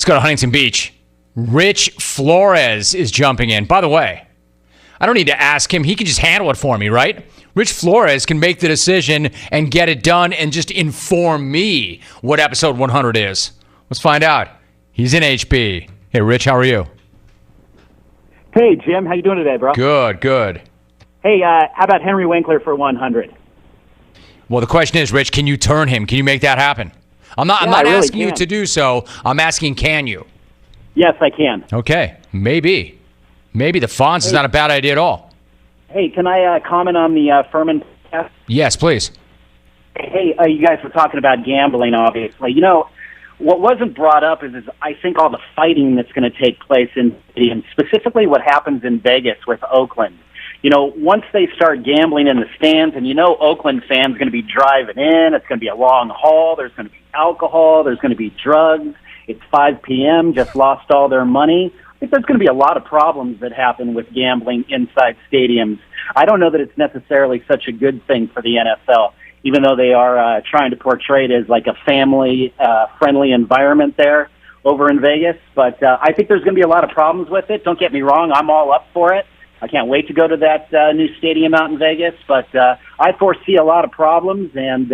go to Huntington Beach. Rich Flores is jumping in. By the way, I don't need to ask him. He can just handle it for me, right? Rich Flores can make the decision and get it done and just inform me what episode 100 is. Let's find out. He's in HB. Hey, Rich, how are you? Hey, Jim. How you doing today, bro? Good. Hey, how about Henry Winkler for 100? Well, the question is, Rich, can you turn him? Can you make that happen? I'm not really asking you can. to do so. I'm asking, can you? Yes, I can. Okay, maybe. Maybe the Fonz is not a bad idea at all. Hey, can I comment on the Furman podcast? Yes, please. Hey, you guys were talking about gambling, obviously. You know, what wasn't brought up is I think all the fighting that's going to take place in city, and specifically what happens in Vegas with Oakland. You know, once they start gambling in the stands, and you know Oakland fans are going to be driving in, it's going to be a long haul, there's going to be alcohol, there's going to be drugs, it's 5 p.m., just lost all their money. I think there's going to be a lot of problems that happen with gambling inside stadiums. I don't know that it's necessarily such a good thing for the NFL, even though they are trying to portray it as like a family-friendly environment there over in Vegas. But I think there's going to be a lot of problems with it. Don't get me wrong, I'm all up for it. I can't wait to go to that new stadium out in Vegas. But I foresee a lot of problems. And,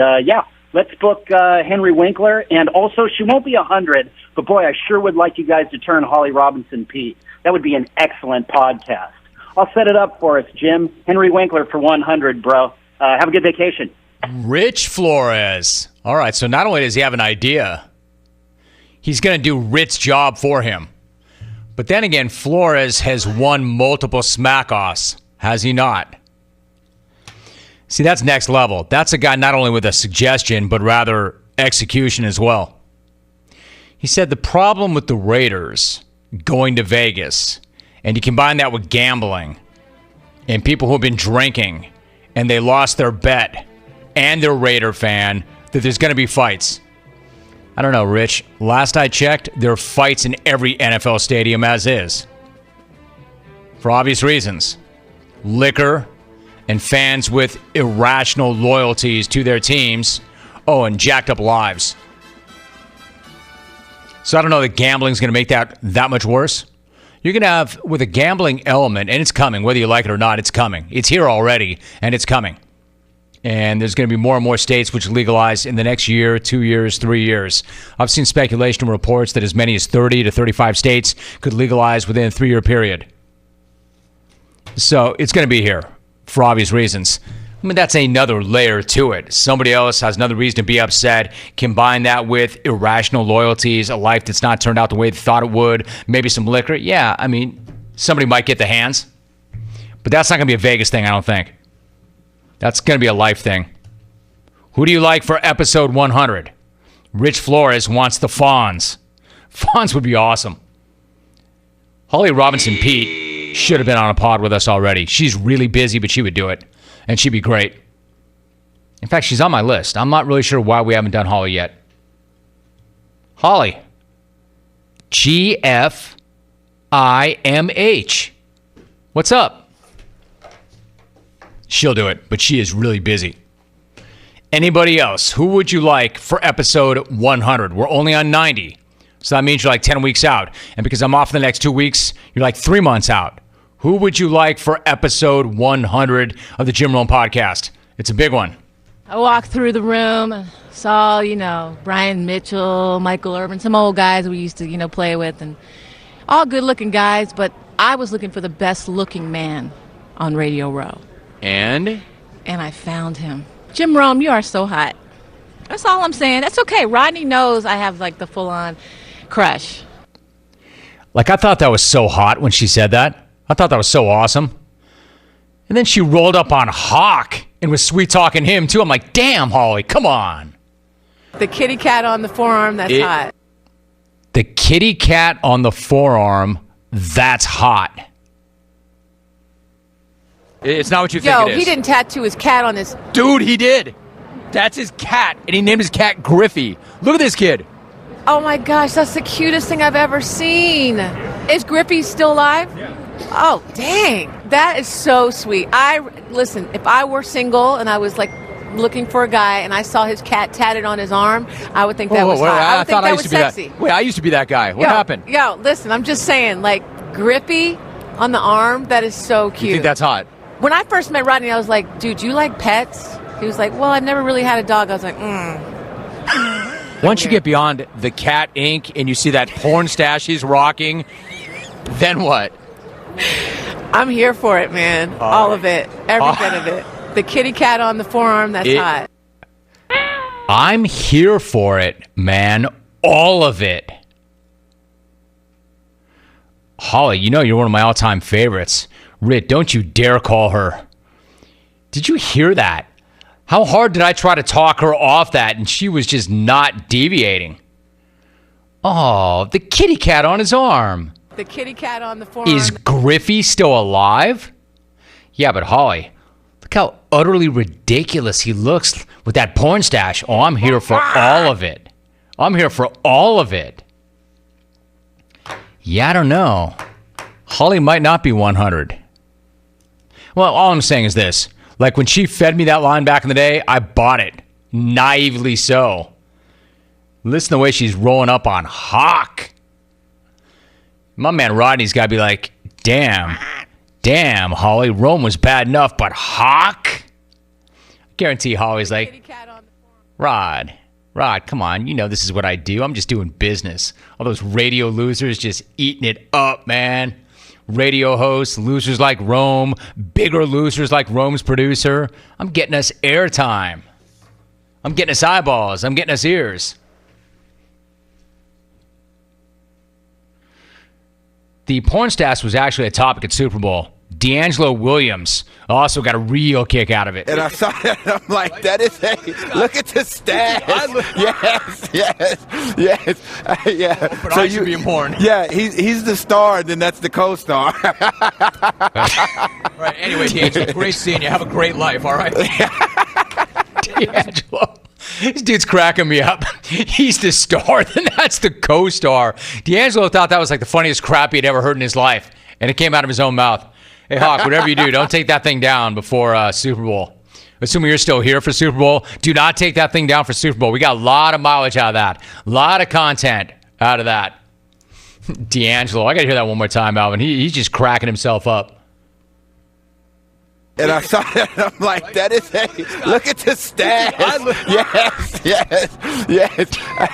let's book Henry Winkler. And also, she won't be 100, but boy, I sure would like you guys to turn Holly Robinson Peete. That would be an excellent podcast. I'll set it up for us, Jim. Henry Winkler for 100, bro. Have a good vacation. Rich Flores. All right, so not only does he have an idea, he's going to do Ritz's job for him. But then again, Flores has won multiple smack-offs, has he not? See, that's next level. That's a guy not only with a suggestion, but rather execution as well. He said the problem with the Raiders going to Vegas, and you combine that with gambling and people who have been drinking and they lost their bet and they're a Raider fan, that there's going to be fights. I don't know, Rich. Last I checked, there are fights in every NFL stadium as is. For obvious reasons. Liquor and fans with irrational loyalties to their teams. Oh, and jacked up lives. So I don't know that gambling's going to make that much worse. You're going to have, with a gambling element, and it's coming, whether you like it or not, it's coming. It's here already, and it's coming. And there's going to be more and more states which legalize in the next year, 2 years, 3 years. I've seen speculation and reports that as many as 30 to 35 states could legalize within a 3-year period. So it's going to be here for obvious reasons. I mean, that's another layer to it. Somebody else has another reason to be upset. Combine that with irrational loyalties, a life that's not turned out the way they thought it would, maybe some liquor. Yeah, I mean, somebody might get the hands. But that's not going to be a Vegas thing, I don't think. That's going to be a life thing. Who do you like for episode 100? Rich Flores wants the Fonz. Fonz would be awesome. Holly Robinson Peete should have been on a pod with us already. She's really busy, but she would do it. And she'd be great. In fact, she's on my list. I'm not really sure why we haven't done Holly yet. Holly. GFIMH. What's up? She'll do it, but she is really busy. Anybody else? Who would you like for episode 100? We're only on 90. So that means you're like 10 weeks out. And because I'm off for the next 2 weeks, you're like 3 months out. Who would you like for episode 100 of the Jim Rome podcast? It's a big one. I walked through the room, saw, Brian Mitchell, Michael Irvin, some old guys we used to, play with, and all good-looking guys, but I was looking for the best-looking man on Radio Row. And I found him. Jim Rome, you are so hot. That's all I'm saying. That's okay. Rodney knows I have, the full-on crush. I thought that was so hot when she said that. I thought that was so awesome. And then she rolled up on Hawk and was sweet-talking him, too. I'm like, damn, Holly, come on. The kitty cat on the forearm, that's hot. The kitty cat on the forearm, that's hot. It's not what you think it is. He didn't tattoo his cat on his... Dude, he did. That's his cat, and he named his cat Griffey. Look at this kid. Oh, my gosh, that's the cutest thing I've ever seen. Is Griffey still alive? Yeah. Oh, dang. That is so sweet. Listen, if I were single and I was looking for a guy and I saw his cat tatted on his arm, I would think that was hot. I would think that was sexy. Wait, I used to be that guy. What happened? Yo, listen, I'm just saying, like, grippy on the arm, that is so cute. You think that's hot? When I first met Rodney, I was like, dude, do you like pets? He was like, well, I've never really had a dog. I was like, Once you get beyond the cat ink and you see that porn stash he's rocking, then what? I'm here for it, man. All of it. Every bit of it. The kitty cat on the forearm, that's hot. I'm here for it, man. All of it. Holly, you know you're one of my all-time favorites. Rit, don't you dare call her. Did you hear that? How hard did I try to talk her off that, and she was just not deviating? Oh, the kitty cat on his arm. The kitty cat on the forearm. Is Griffey still alive? Yeah, but Holly, look how utterly ridiculous he looks with that porn stash. Oh, I'm here for all of it. I'm here for all of it. Yeah, I don't know. Holly might not be 100. Well, all I'm saying is this. Like, when she fed me that line back in the day, I bought it. Naively so. Listen to the way she's rolling up on Hawk. My man Rodney's got to be like, damn, Holly, Rome was bad enough, but Hawk? I guarantee Holly's like, Rod, come on. You know this is what I do. I'm just doing business. All those radio losers just eating it up, man. Radio hosts, losers like Rome, bigger losers like Rome's producer. I'm getting us airtime. I'm getting us eyeballs. I'm getting us ears. The porn stash was actually a topic at Super Bowl. Deangelo Williams also got a real kick out of it. And I saw that, and I'm like, that is look at the stash. Yes. Yeah. But I should be in porn. Yeah, he's the star, and then that's the co-star. All right, anyway, Deangelo, great seeing you. Have a great life, all right? Deangelo. This dude's cracking me up. He's the star, then that's the co-star. Deangelo thought that was like the funniest crap he'd ever heard in his life, and it came out of his own mouth. Hey, Hawk, whatever you do, don't take that thing down before Super Bowl. Assuming you're still here for Super Bowl, do not take that thing down for Super Bowl. We got a lot of mileage out of that. A lot of content out of that. Deangelo, I got to hear that one more time, Alvin. He's just cracking himself up. And I saw that, and I'm like, that is look at the stash. Yes.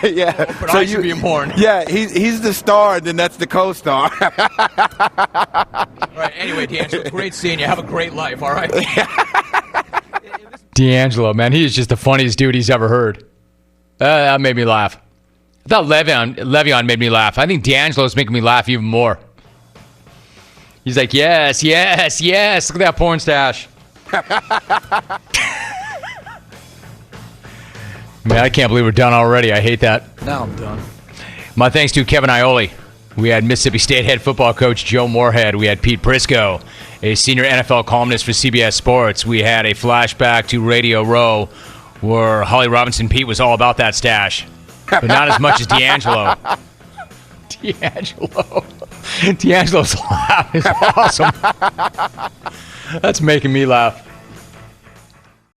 Yeah. But I should be in porn. Yeah, he's the star, and then that's the co-star. All right, anyway, Deangelo, great seeing you. Have a great life, all right? Deangelo, man, he is just the funniest dude he's ever heard. That made me laugh. I thought Le'Veon made me laugh. I think Deangelo's making me laugh even more. He's like, yes. Look at that porn stash. Man, I can't believe we're done already. I hate that. Now I'm done. My thanks to Kevin Ioli. We had Mississippi State head football coach Joe Moorhead. We had Pete Prisco, a senior NFL columnist for CBS Sports. We had a flashback to Radio Row where Holly Robinson Peete was all about that stash, but not as much as Deangelo. Deangelo's laugh is awesome. That's making me laugh.